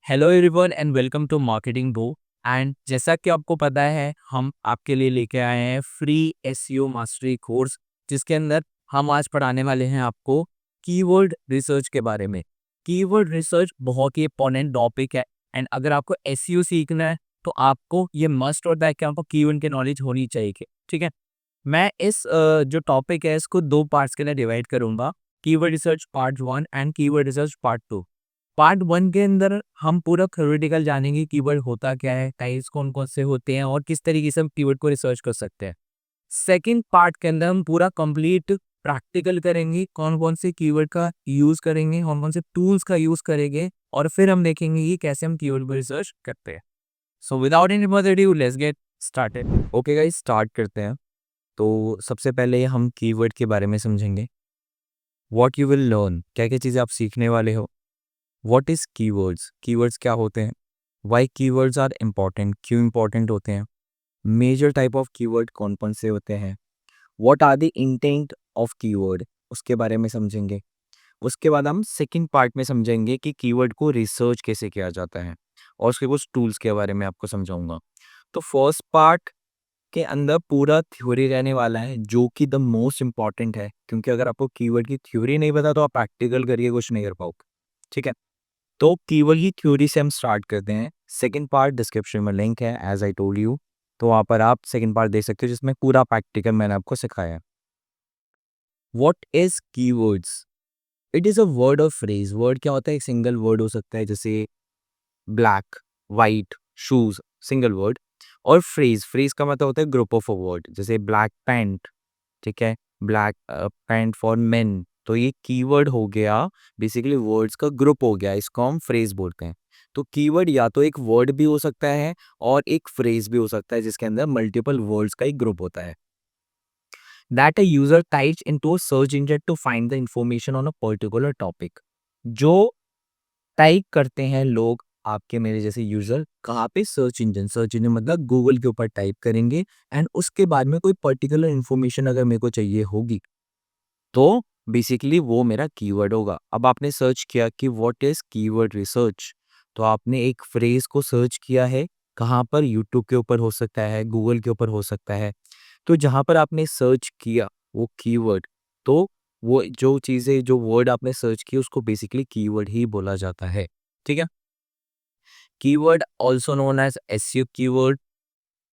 Hello everyone and welcome to marketing go. And जैसा कि आपको पता है, हम आपके लिए लेके आए हैं फ्री एसईओ मास्टरी कोर्स, जिसके अंदर हम आज पढ़ाने वाले हैं आपको कीवर्ड रिसर्च के बारे में। कीवर्ड रिसर्च बहुत ही इंपॉर्टेंट टॉपिक है एंड अगर आपको एसईओ सीखना है तो आपको ये मस्ट होता है कि आपको कीवर्ड की नॉलेज होनी चाहिए। ठीक है, मैं इस जो टॉपिक है इसको दो पार्ट्स के लिए डिवाइड करूंगा, keyword research part 1 and keyword research part 2। Part 1 के अंदर हम पूरा थ्योरेटिकल जानेंगे कीवर्ड होता क्या है, टाइप्स कौन कौन से होते हैं और किस तरीके से हम कीवर्ड को रिसर्च कर सकते हैं। सेकंड पार्ट के अंदर हम पूरा कंप्लीट प्रैक्टिकल करेंगे, कौन कौन से कीवर्ड का यूज करेंगे, कौन कौन से टूल्स का यूज करेंगे और फिर हम देखेंगे कि कैसे हम कीवर्ड को रिसर्च करते हैं। So without any further due let's get started. Okay guys, start करते हैं। तो सबसे पहले हम कीवर्ड के बारे में समझेंगे। व्हाट यू विल लर्न, क्या क्या चीज़ें आप सीखने वाले हो। व्हाट इज़ कीवर्ड्स, कीवर्ड्स क्या होते हैं। वाई कीवर्ड्स आर इम्पॉर्टेंट, क्यों इम्पॉर्टेंट होते हैं। मेजर टाइप ऑफ कीवर्ड कौन कौन से होते हैं। What are the intent of keyword, उसके बारे में समझेंगे। उसके बाद हम सेकंड पार्ट में समझेंगे कि कीवर्ड को रिसर्च कैसे किया जाता है और उसके कुछ टूल्स के बारे में आपको समझाऊंगा। तो फर्स्ट पार्ट के अंदर पूरा थ्योरी रहने वाला है, जो कि द मोस्ट इम्पॉर्टेंट है, क्योंकि अगर आपको कीवर्ड की थ्योरी नहीं पता तो आप प्रैक्टिकल करके कुछ नहीं कर पाओगे। ठीक है, तो कीवर्ड की थ्योरी से हम स्टार्ट करते हैं। सेकंड पार्ट डिस्क्रिप्शन में लिंक है, एज आई टोल्ड यू, तो वहाँ पर आप सेकंड पार्ट देख सकते हो जिसमें पूरा प्रैक्टिकल मैंने आपको सिखाया है। What is keywords, it is a word और फ्रेज। वर्ड क्या होता है, एक सिंगल वर्ड हो सकता है, जैसे black, white, shoes, single word. और फ्रेज, फ्रेज का मतलब होता है ग्रुप ऑफ अ वर्ड, जैसे ब्लैक पैंट। ठीक है, ब्लैक पैंट फॉर मेन। तो ये कीवर्ड हो गया, बेसिकली वर्ड्स का ग्रुप हो गया, इसको हम फ्रेज बोलते हैं। तो कीवर्ड या तो एक वर्ड भी हो सकता है और एक फ्रेज भी हो सकता है, जिसके अंदर मल्टीपल वर्ड्स का एक ग्रुप होता है। That a user types into a search engine to find the information on a particular topic. जो टाइप करते हैं लोग, आपके मेरे जैसे यूजर, कहाँ पे, सर्च इंजन। सर्च इंजन मतलब गूगल के ऊपर टाइप करेंगे एंड उसके बाद में कोई पर्टिकुलर इन्फॉर्मेशन अगर मेरे को चाहिए होगी तो बेसिकली वो मेरा कीवर्ड होगा। अब आपने सर्च किया कि व्हाट इज कीवर्ड रिसर्च, तो आपने एक फ्रेज को सर्च किया है। कहाँ पर, यूट्यूब के ऊपर हो सकता है, गूगल के ऊपर हो सकता है। तो जहाँ पर आपने सर्च किया वो कीवर्ड, तो वो जो चीज़ें, जो वर्ड आपने सर्च किया उसको बेसिकली कीवर्ड ही बोला जाता है। ठीक है, keyword also known as SEO keyword,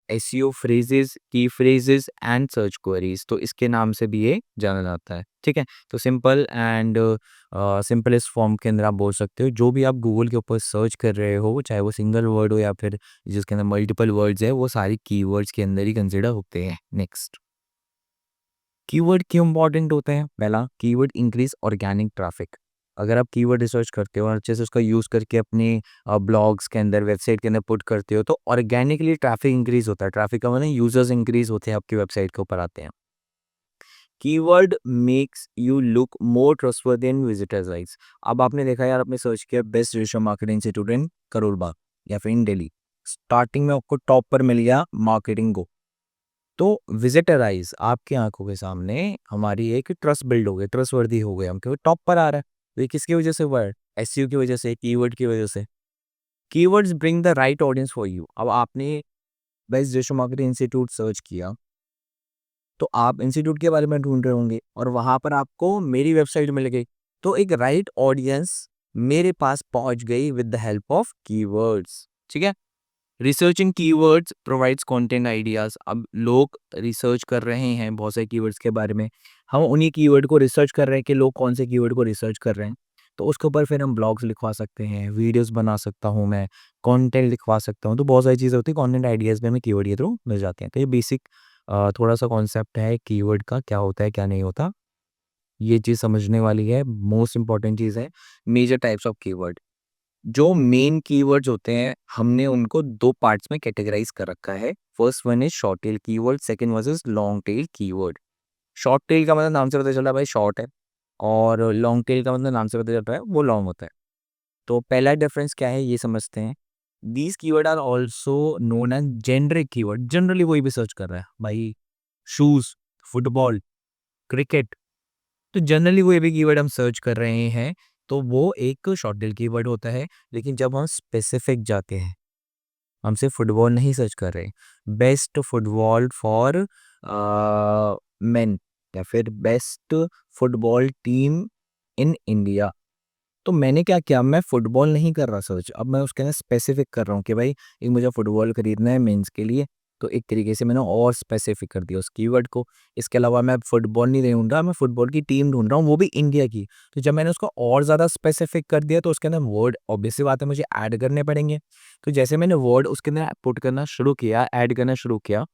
SEO phrases, key phrases and search queries, तो इसके नाम से भी ये जाना जाता है। ठीक है, तो सिंपल एंड सिंपलेस्ट फॉर्म के अंदर आप बोल सकते हो, जो भी आप गूगल के ऊपर सर्च कर रहे हो, चाहे वो सिंगल वर्ड हो या फिर जिसके अंदर मल्टीपल वर्ड्स है, वो सारी कीवर्ड्स के अंदर ही कंसिडर होते हैं। नेक्स्ट, कीवर्ड क्यों इंपॉर्टेंट होते हैं। पहला, कीवर्ड इंक्रीज ऑर्गेनिक ट्रैफिक। अगर आप कीवर्ड रिसर्च करते हो और अच्छे से उसका यूज़ करके अपने ब्लॉग्स के अंदर, वेबसाइट के अंदर पुट करते हो, तो ऑर्गेनिकली ट्रैफिक इंक्रीज होता है। ट्रैफिक का मतलब यूजर्स इंक्रीज होते हैं, आपकी वेबसाइट के ऊपर आते हैं। Keyword makes you look more trustworthy in visitors eyes. अब आपने देखा यार, आपने सर्च किया best digital marketing institute in Karol Bagh या फिर इन दिल्ली, स्टार्टिंग में आपको टॉप पर मिल गया मार्केटिंग गो। तो विजिटर आइज, आपकी आंखों के सामने हमारी एक ट्रस्ट बिल्ड हो गया, ट्रस्ट वर्दी हो गया, हम क्योंकि टॉप पर आ रहा है। तो ये किसकी वजह से हुआ है, एसईओ की वजह से, कीवर्ड की वजह से। Keywords bring the right audience for you. अब आपने best digital marketing institute search किया, तो आप इंस्टीट्यूट के बारे में ढूंढ रहे होंगे और वहां पर आपको मेरी वेबसाइट मिल गई, तो एक राइट ऑडियंस मेरे पास पहुंच गई with the help of keywords. ठीक है, researching keywords provides content ideas. अब लोग रिसर्च कर रहे हैं बहुत सारे कीवर्ड्स के बारे में, हम उन्हीं कीवर्ड को रिसर्च कर रहे हैं कि लोग कौन से कीवर्ड को रिसर्च कर रहे हैं। तो उसके ऊपर फिर हम ब्लॉग्स लिखवा सकते हैं, वीडियोस बना सकता हूँ मैं, कंटेंट लिखवा सकता हूँ। तो बहुत सारी चीज़ें होती है, कंटेंट आइडियाज़ में हमें कीवर्ड के थ्रू मिल जाते हैं। तो ये बेसिक थोड़ा सा कॉन्सेप्ट है कीवर्ड का, क्या होता है क्या नहीं होता, ये चीज़ समझने वाली है। मोस्ट इंपॉर्टेंट चीज़ है मेजर टाइप्स ऑफ कीवर्ड। जो मेन कीवर्ड्स होते हैं, हमने उनको दो पार्ट्स में कैटेगराइज कर रखा है। First one is short tail keyword, second one is long tail keyword. Short tail का मतलब नाम से पता चल रहा है भाई शॉर्ट है, और लॉन्ग टेल का मतलब नाम से पता चल रहा है वो लॉन्ग होता है। तो पहला डिफरेंस क्या है ये समझते हैं। These keyword are also known as generic keyword. Generally कोई भी सर्च कर रहा है भाई, शूज, फुटबॉल, क्रिकेट, तो जनरली कोई भी कीवर्ड हम सर्च कर रहे हैं तो वो एक शॉर्ट टेल कीवर्ड होता है। लेकिन जब हम स्पेसिफिक जाते हैं, हम सिर्फ फुटबॉल नहीं सर्च कर रहे, बेस्ट फुटबॉल फॉर मेन या फिर best football team in India, तो मैंने क्या किया, मैं फुटबॉल नहीं कर रहा सर्च, अब मैं उसके अंदर स्पेसिफिक कर रहा हूँ कि भाई एक मुझे फुटबॉल खरीदना है मेंस के लिए। तो एक तरीके से मैंने और स्पेसिफिक कर दिया उस कीवर्ड को। इसके अलावा मैं फुटबॉल नहीं ढूंढ रहा, मैं फुटबॉल की टीम ढूंढ रहा हूँ, वो भी इंडिया की। तो जब मैंने उसको और ज़्यादा स्पेसिफिक कर दिया तो उसके अंदर वर्ड ऑब्वियस सी बात है मुझे ऐड करने पड़ेंगे। तो जैसे मैंने वर्ड उसके अंदर पुट करना शुरू किया, ऐड करना शुरू किया,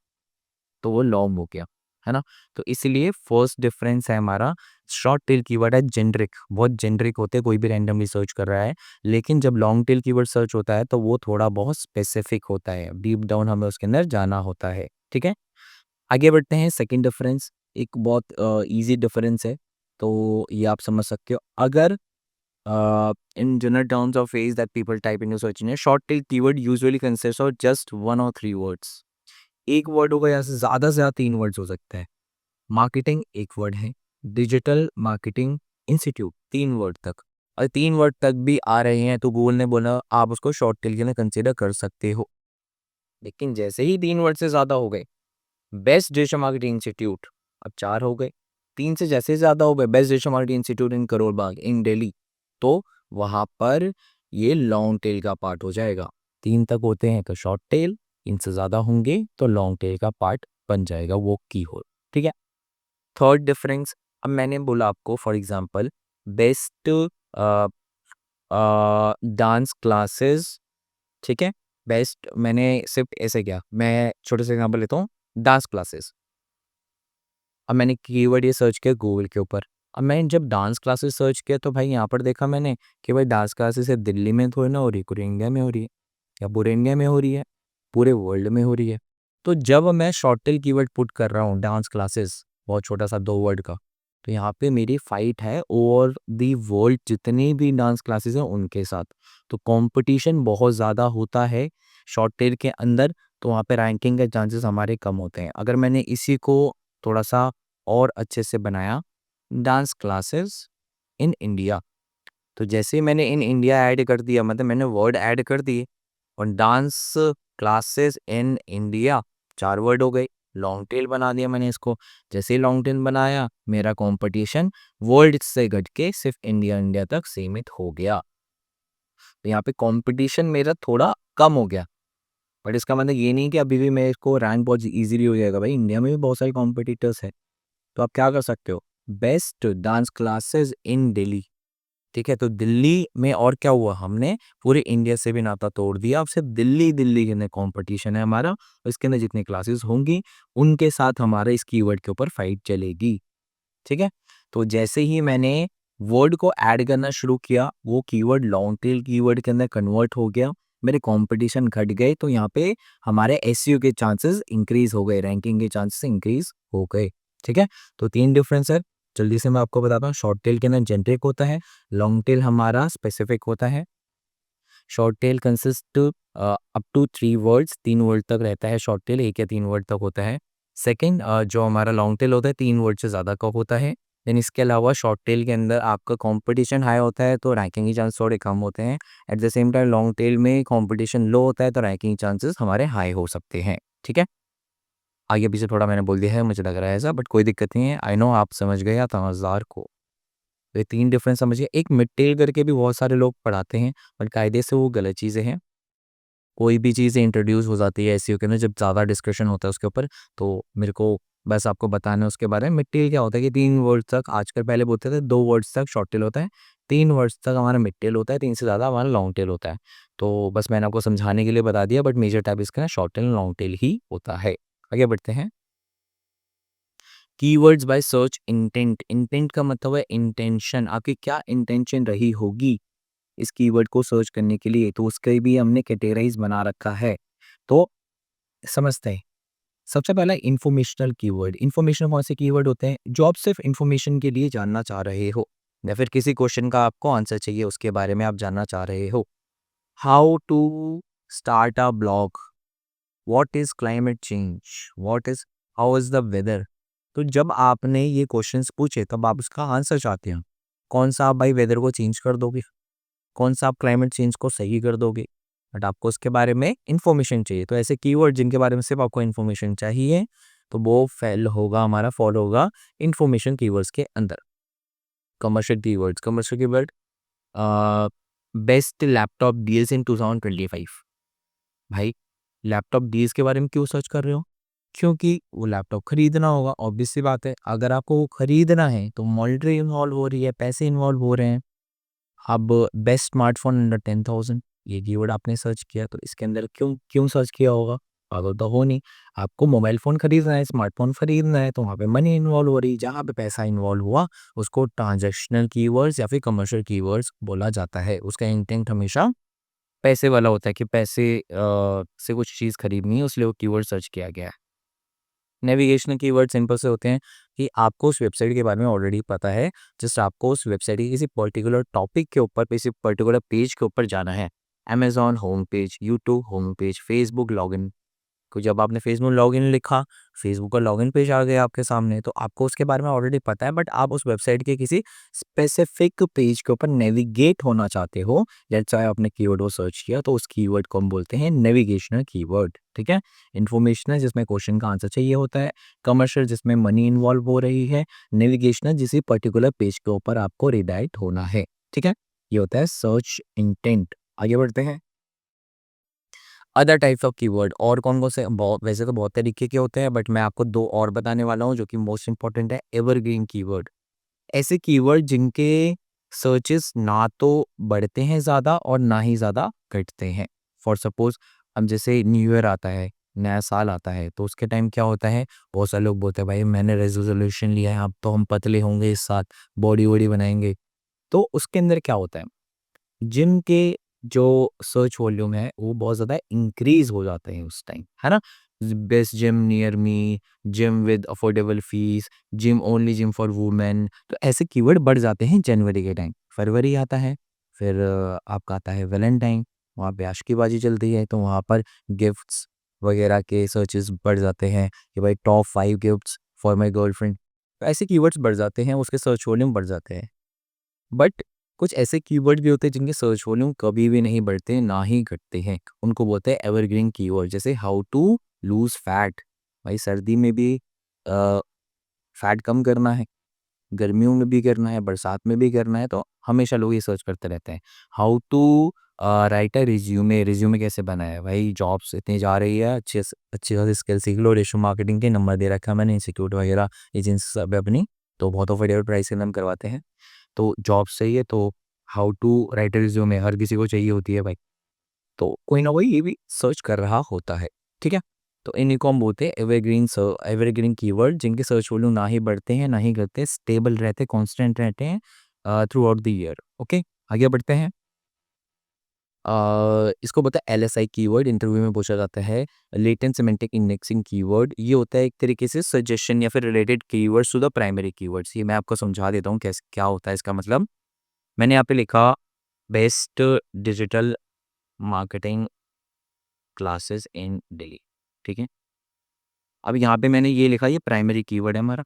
तो वो लॉन्ग हो गया, है ना? तो इसीलिए फर्स्ट डिफरेंस है हमारा, शॉर्ट टेल कीवर्ड है जेनरिक, बहुत जेनरिक होते हैं, कोई भी रैंडमली सर्च कर रहा है। लेकिन जब लॉन्ग टेल कीवर्ड सर्च होता है तो वो थोड़ा बहुत स्पेसिफिक होता है, डीप डाउन हमें उसके अंदर जाना होता है, ठीक है? आगे बढ़ते हैं, सेकंड डिफरेंस एक बहुत ईज़ी डिफरेंस है, तो ये आप समझ सकते हो। अगर in general terms of phrase that people type into search engine, short tail keyword usually consists of just 1 or 3 words। एक वर्ड होगा या से ज़्यादा 3 वर्ड्स हो सकते हैं। मार्केटिंग एक वर्ड है, डिजिटल मार्केटिंग इंस्टीट्यूट 3 वर्ड तक। और 3 वर्ड तक भी आ रहे हैं तो गूगल ने बोला आप उसको शॉर्ट टेल के लिए कंसीडर कर सकते हो। लेकिन जैसे ही 3 वर्ड से ज़्यादा हो गए, बेस्ट डिजिटल मार्केटिंग इंस्टीट्यूट अब 4 हो गए, 3 से जैसे ज़्यादा हो गए, best digital marketing institute in Karol Bagh in Delhi, तो वहाँ पर ये लॉन्ग टेल का पार्ट हो जाएगा। 3 तक होते हैं तो शॉर्ट टेल, इनसे ज़्यादा होंगे तो लॉन्ग टेल का पार्ट बन जाएगा वो कीवर्ड, ठीक है? थर्ड डिफरेंस, अब मैंने बोला आपको for example best dance classes, ठीक है? बेस्ट मैंने सिर्फ ऐसे किया, मैं छोटे से एग्जांपल लेता हूँ, डांस क्लासेस। अब मैंने कीवर्ड ये सर्च किया गूगल के ऊपर। अब मैंने जब डांस क्लासेस सर्च किया तो भाई यहाँ पर देखा मैंने कि भाई डांस क्लासेस सिर्फ दिल्ली में थोड़ी ना हो रही, पूरे इंडिया में हो रही है, या पूरे इंडिया में हो रही है, पूरे वर्ल्ड में हो रही है। तो जब मैं शॉर्ट टेल कीवर्ड पुट कर रहा हूँ डांस क्लासेस, बहुत छोटा सा 2 वर्ड का, तो यहाँ पे मेरी फाइट है ओवर दी वर्ल्ड जितनी भी डांस क्लासेस हैं उनके साथ। तो कंपटीशन बहुत ज़्यादा होता है शॉर्ट टेल के अंदर, तो वहाँ पे रैंकिंग के चांसेस हमारे कम होते हैं। अगर मैंने इसी को थोड़ा सा और अच्छे से बनाया, डांस क्लासेस इन इंडिया, तो जैसे ही मैंने इन इंडिया ऐड कर दिया, मतलब मैंने वर्ड ऐड कर दिए, और dance classes in India 4 word हो गए, लॉन्ग टेल बना दिया मैंने इसको। जैसे ही लॉन्ग टेल बनाया, मेरा कंपटीशन वर्ल्ड से घट के सिर्फ इंडिया इंडिया तक सीमित हो गया। तो यहाँ पे कंपटीशन मेरा थोड़ा कम हो गया, बट इसका मतलब ये नहीं कि अभी भी मेरे को रैंक बहुत इजीली हो जाएगा। भाई इंडिया में भी बहुत सारे कॉम्पिटिटर्स हैं, तो आप क्या कर सकते हो, best dance classes in Delhi, ठीक है? तो दिल्ली में और क्या हुआ, हमने पूरे इंडिया से भी नाता तोड़ दिया, अब सिर्फ दिल्ली दिल्ली के अंदर कॉम्पिटिशन है हमारा, और इसके अंदर जितनी क्लासेस होंगी उनके साथ हमारा इस कीवर्ड के ऊपर फाइट चलेगी, ठीक है? तो जैसे ही मैंने वर्ड को ऐड करना शुरू किया, वो कीवर्ड लॉन्ग टेल कीवर्ड के अंदर कन्वर्ट हो गया, मेरे कंपटीशन घट गए, तो यहाँ पे हमारे एसईओ के चांसेस इंक्रीज हो गए, रैंकिंग के चांसेस इंक्रीज हो गए, ठीक है? तो 3 डिफरेंस है, जल्दी से मैं आपको बताता हूँ। शॉर्ट टेल के अंदर जेनरिक होता है, लॉन्ग टेल हमारा स्पेसिफिक होता है। Short tail consist up to 3 words, 3 word तक रहता है शॉर्ट टेल, 1 या 3 वर्ड तक होता है। सेकंड जो हमारा लॉन्ग टेल होता है 3 वर्ड से ज़्यादा का होता है। देन इसके अलावा शॉर्ट टेल के अंदर आपका कंपटीशन हाई होता है तो रैंकिंग के चांस थोड़े कम होते हैं। At the same time long tail में कंपटीशन लो होता है तो रैंकिंग चांसेस हमारे हाई हो सकते हैं, ठीक है? आगे पीछे थोड़ा मैंने बोल दिया है, मुझे लग रहा है ऐसा, बट कोई दिक्कत नहीं है। आई नो आप समझ गए आप समझदार को। तो ये 3 डिफरेंस समझिए। एक मिड टेल करके भी बहुत सारे लोग पढ़ाते हैं, बट कायदे से वो गलत चीज़ें हैं। कोई भी चीज़ इंट्रोड्यूस हो जाती है एसईओ के अंदर जब ज़्यादा डिस्कशन होता है उसके ऊपर, तो मेरे को बस आपको बताना है उसके बारे में। मिड टेल क्या होता है कि 3 वर्ड्स तक, आजकल पहले बोलते थे 2 वर्ड्स तक शॉर्ट टेल होता है, 3 वर्ड्स तक हमारा मिड टेल होता है, 3 से ज़्यादा हमारा लॉन्ग टेल होता है। तो बस मैंने आपको समझाने के लिए बता दिया, बट मेजर टाइप इसका ना शॉर्ट टेल, लॉन्ग टेल ही होता है। आगे बढ़ते हैं। Keywords by search intent, intent का मतलब है इंटेंशन, आपकी क्या इंटेंशन रही होगी इस कीवर्ड को सर्च करने के लिए, तो उसके भी हमने कैटेगराइज बना रखा है। तो समझते हैं। सबसे पहला इंफॉर्मेशनल कीवर्ड। इंफॉर्मेशनल कौन से कीवर्ड होते हैं जो आप सिर्फ इंफॉर्मेशन के लिए जानना चाह रहे हो, या फिर किसी क्वेश्चन का आपको आंसर चाहिए उसके बारे में आप जानना चाह रहे हो। How to start a blog, what is climate change, what is, how is the weather. तो जब आपने ये क्वेश्चंस पूछे तब आप उसका आंसर चाहते हैं, कौन सा आप भाई वेदर को चेंज कर दोगे, कौन सा आप क्लाइमेट चेंज को सही कर दोगे, बट आपको उसके बारे में इन्फॉर्मेशन चाहिए। तो ऐसे कीवर्ड जिनके बारे में सिर्फ आपको इन्फॉर्मेशन चाहिए, तो वो फेल होगा, हमारा फॉल होगा इन्फॉर्मेशन कीवर्ड्स के अंदर। Commercial keywords, commercial keyword, best laptop deals in 2025। भाई लैपटॉप डील्स के बारे में क्यों सर्च कर रहे हो? क्योंकि वो लैपटॉप खरीदना होगा, ऑब्वियस सी बात है। अगर आपको वो खरीदना है तो मॉनिटरी इन्वॉल्व हो रही है, पैसे इन्वॉल्व हो रहे हैं। अब बेस्ट स्मार्टफोन अंडर 10,000, ये कीवर्ड आपने सर्च किया, तो इसके अंदर क्यों क्यों सर्च किया होगा? पागल तो हो नहीं। आपको मोबाइल फ़ोन खरीदना है, स्मार्टफोन खरीदना है, तो वहाँ पे मनी इन्वॉल्व हो रही है। जहाँ पे पैसा इन्वॉल्व हुआ उसको ट्रांजैक्शनल कीवर्ड्स या फिर कमर्शियल कीवर्ड्स बोला जाता है। उसका इंटेंट हमेशा पैसे वाला होता है कि पैसे से कुछ चीज़ खरीदनी है, इसलिए वो कीवर्ड सर्च किया गया है। नेविगेशनल कीवर्ड सिंपल से होते हैं कि आपको उस वेबसाइट के बारे में ऑलरेडी पता है, जस्ट आपको उस वेबसाइट के किसी पर्टिकुलर टॉपिक के ऊपर, किसी पर्टिकुलर पेज के ऊपर जाना है। Amazon home page, YouTube home page, Facebook login. तो जब आपने फेसबुक लॉगिन लिखा, फेसबुक का लॉगिन पेज आ गया आपके सामने, तो आपको उसके बारे में ऑलरेडी पता है, बट आप उस वेबसाइट के किसी स्पेसिफिक पेज के ऊपर नेविगेट होना चाहते हो। दैट्स व्हाई आपने कीवर्ड को सर्च किया, तो उस कीवर्ड को हम बोलते हैं नेविगेशनल कीवर्ड। ठीक है। इन्फॉर्मेशनल जिसमें क्वेश्चन का आंसर चाहिए होता है, कमर्शियल जिसमें मनी इन्वॉल्व हो रही है, नेविगेशनल जिस पर्टिकुलर पेज के ऊपर आपको रिडायरेक्ट होना है। ठीक है, ये होता है सर्च इंटेंट। आगे बढ़ते हैं। अदर टाइप्स ऑफ कीवर्ड और कौन-कौन से, बहुत वैसे तो बहुत तरीके के होते हैं, बट मैं आपको 2 और बताने वाला हूँ जो कि मोस्ट इम्पोर्टेंट है। एवरग्रीन कीवर्ड, ऐसे कीवर्ड जिनके सर्चेस ना तो बढ़ते हैं ज़्यादा और ना ही ज़्यादा घटते हैं। फॉर सपोज़ अब जैसे न्यू ईयर आता है, नया साल आता है, तो उसके टाइम क्या होता है, बहुत सारे लोग बोलते हैं भाई मैंने रेज़ोल्यूशन लिया है, अब तो हम पतले होंगे इस साल, बॉडी-वॉडी बनाएँगे। तो उसके अंदर क्या होता है, जिम के जो सर्च वॉल्यूम है वो बहुत ज़्यादा इंक्रीज़ हो जाते हैं उस टाइम, है ना? Best gym near me, gym with affordable fees, gym only gym for women, तो ऐसे कीवर्ड बढ़ जाते हैं जनवरी के टाइम। फरवरी आता है, फिर आपका आता है वैलेंटाइन, वहाँ पे आशिकीबाजी चलती है, तो वहाँ पर गिफ्ट्स वगैरह के सर्चेस बढ़ जाते हैं कि भाई top 5 gifts for my girlfriend. तो ऐसे कीवर्ड्स बढ़ जाते हैं, उसके सर्च वॉल्यूम बढ़ जाते हैं। बट कुछ ऐसे कीवर्ड भी होते हैं जिनके सर्च वॉल्यूम कभी भी नहीं बढ़ते, ना ही घटते हैं। उनको बोलते हैं एवरग्रीन कीवर्ड। जैसे हाउ टू लूज़ फैट, भाई सर्दी में भी अ, फैट कम करना है, गर्मियों में भी करना है, बरसात में भी करना है, तो हमेशा लोग ये सर्च करते रहते हैं। How to write a resume, resume कैसे बनाएँ? भाई जॉब्स इतनी जा रही है, अच्छी खासी स्किल सीख लो, रेशो मार्केटिंग के नंबर दे रखा है मैंने, इंस्टीट्यूट वगैरह एजेंसी सब है अपनी, तो बहुत अफोर्डेबल प्राइस के अंदर हम करवाते हैं। तो जॉब्स चाहिए तो how to write a resume हर किसी को चाहिए होती है भाई। तो कोई ना कोई ये भी सर्च कर रहा होता है, ठीक है? तो इन्हीं को हम बोलते हैं एवरग्रीन कीवर्ड, जिनके सर्च वॉल्यूम ना ही बढ़ते हैं, ना ही घटते हैं, स्टेबल रहते हैं, कांस्टेंट रहते हैं through out the year. Okay, आगे बढ़ते हैं। इसको बोलते हैं एलएसआई कीवर्ड, इंटरव्यू में पूछा जाता है। लेटेंट सिमेंटिक इंडेक्सिंग कीवर्ड, ये होता है एक तरीके से सजेशन या फिर related keywords to the primary keywords. ये मैं आपको समझा देता हूँ कैसे क्या होता है इसका मतलब। मैंने यहाँ पे लिखा best digital marketing classes in Delhi, ठीक है? अब यहाँ पे मैंने ये लिखा, ये प्राइमरी कीवर्ड है हमारा।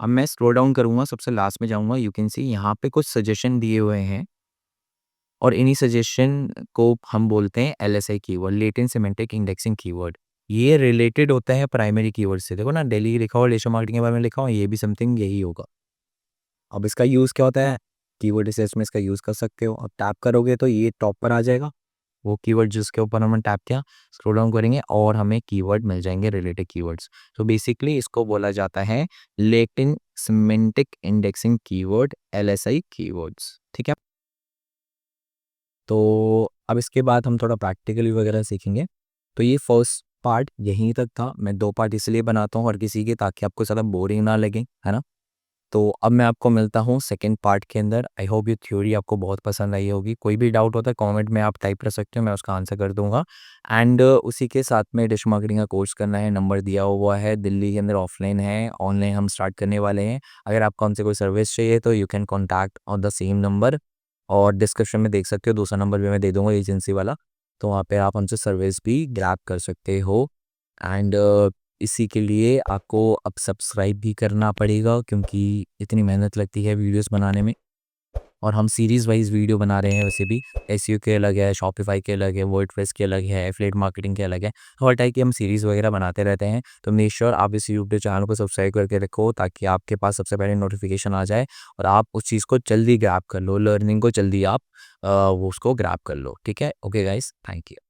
अब मैं स्क्रॉल डाउन करूँगा, सबसे लास्ट में जाऊँगा, यू कैन सी यहाँ पे कुछ सजेशन दिए हुए हैं और इन्हीं सजेशन को हम बोलते हैं LSI keyword, latent semantic indexing keyword. ये रिलेटेड होता है प्राइमरी कीवर्ड से। देखो ना, दिल्ली लिखा हुआ, रेशो मार्केटिंग के बारे में लिखा हुआ, ये भी समथिंग यही होगा। अब इसका यूज़ क्या होता है? कीवर्ड रिसर्च में इसका यूज़ कर सकते हो। अब टैप करोगे तो ये टॉप पर आ जाएगा, वो कीवर्ड जिसके ऊपर हमने टैप किया, स्क्रॉल डाउन करेंगे और हमें कीवर्ड मिल जाएँगे, रिलेटेड कीवर्ड्स। तो बेसिकली इसको बोला जाता है latent semantic indexing keyword, LSI keywords, ठीक है? तो अब इसके बाद हम थोड़ा प्रैक्टिकली वगैरह सीखेंगे। तो ये फर्स्ट पार्ट यहीं तक था। मैं 2 पार्ट इसलिए बनाता हूँ हर किसी के, ताकि आपको ज़्यादा बोरिंग ना लगे, है ना? तो अब मैं आपको मिलता हूँ सेकंड पार्ट के अंदर। आई होप ये थ्योरी आपको बहुत पसंद आई होगी। कोई भी डाउट होता है कमेंट में आप टाइप कर सकते हो, मैं उसका आंसर कर दूँगा। एंड उसी के साथ में डिश मार्केटिंग का कोर्स करना है, नंबर दिया हुआ है, दिल्ली के अंदर ऑफलाइन है, ऑनलाइन हम स्टार्ट करने वाले हैं। अगर आपको हमसे कोई सर्विस चाहिए तो you can contact on the same number, और डिस्क्रिप्शन में देख सकते हो दूसरा नंबर भी मैं दे दूँगा एजेंसी वाला, तो वहाँ पे आप हमसे सर्विस भी ग्रैब कर सकते हो। एंड इसी के लिए आपको अब सब्सक्राइब भी करना पड़ेगा, क्योंकि इतनी मेहनत लगती है वीडियोस बनाने में। और हम सीरीज़ वाइज वीडियो बना रहे हैं। वैसे भी एसईओ के अलग है, शॉपिफाई के अलग है, वर्डप्रेस के अलग है, एफिलिएट मार्केटिंग के अलग है। हर टाइप की हम सीरीज़ वगैरह बनाते रहते हैं। तो मेक श्योर आप इस यूट्यूब चैनल को सब्सक्राइब करके रखो, ताकि आपके पास सबसे पहले नोटिफिकेशन आ जाए और आप उस चीज़ को जल्दी ग्रैब कर लो, लर्निंग को जल्दी आप वो उसको ग्रैब कर लो। ठीक है, ओके गाइस, थैंक यू।